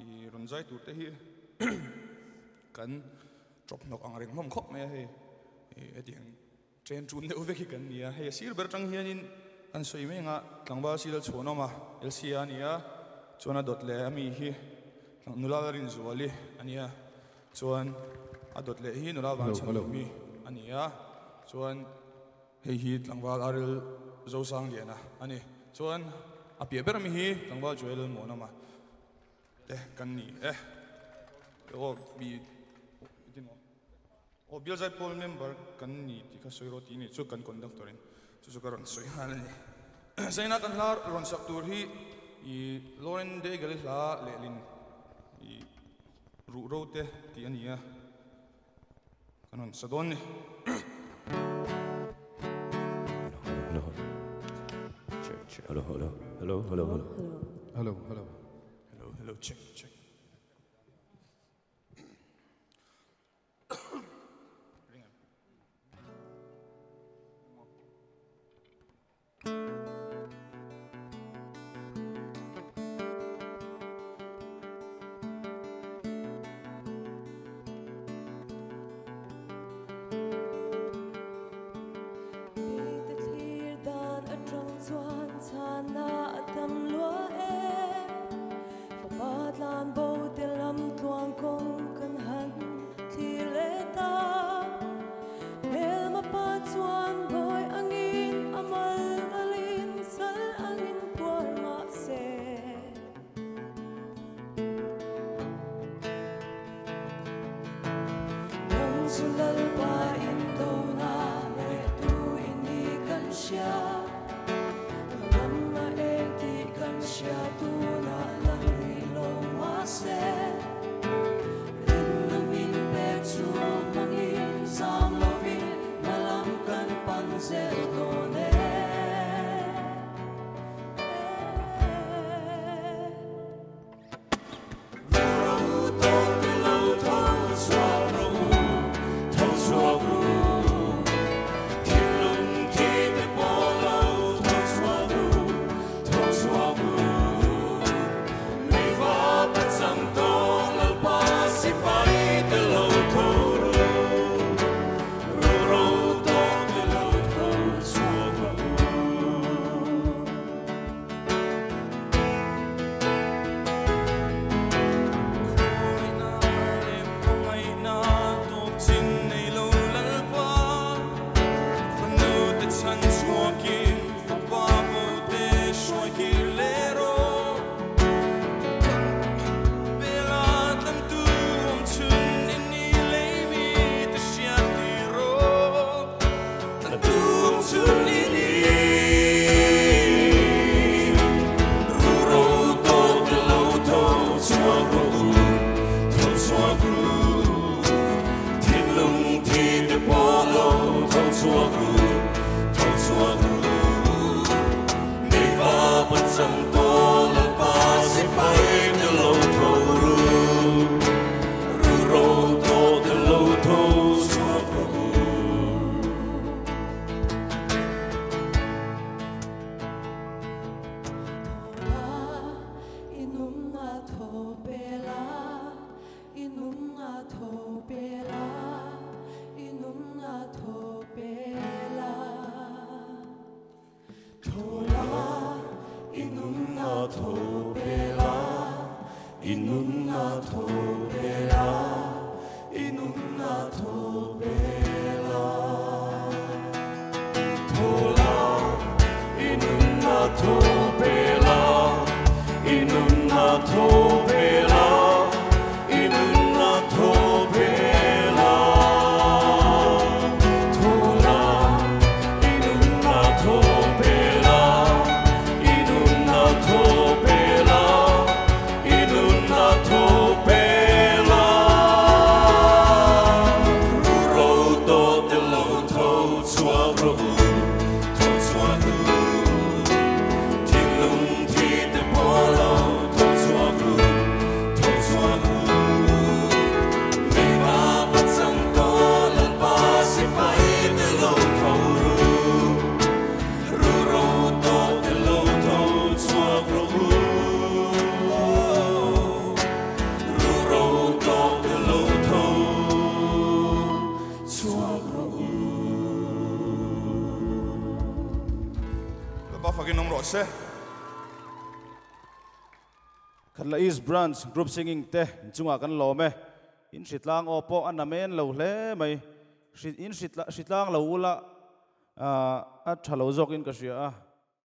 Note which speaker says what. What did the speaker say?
Speaker 1: i runzai tur te hi kan drop nok ang reng mom khop me he ediang train chun de uveki kan nia he sir ber tang hianin an soi me nga tlangba sil chhono ma elsia nia chona dot le ami hi nularin zuali ania chuan a dot le hi nulawan chhan mi ania chuan hei hi tlangwal aril zo sang liana ani chuan a pia ber mi hi tlangwal joel mo na ma kan ni o bi dino o biazai pol member kan ni ti ka soiro ti ni chu kan conductor in chu karon soi han ni zaina kan lar ron sak tur hi i loren de gal la lelin i ru rote ti ania kanon sadon ni hello check
Speaker 2: Thiên lung thi te polo thâu xua
Speaker 1: ba fakin nong ro se
Speaker 2: Khatla East Branch group singing te chunga kan lo me in shitlang opo anamen lo hle mai in shitlang lo ula a thalo zok in ka sia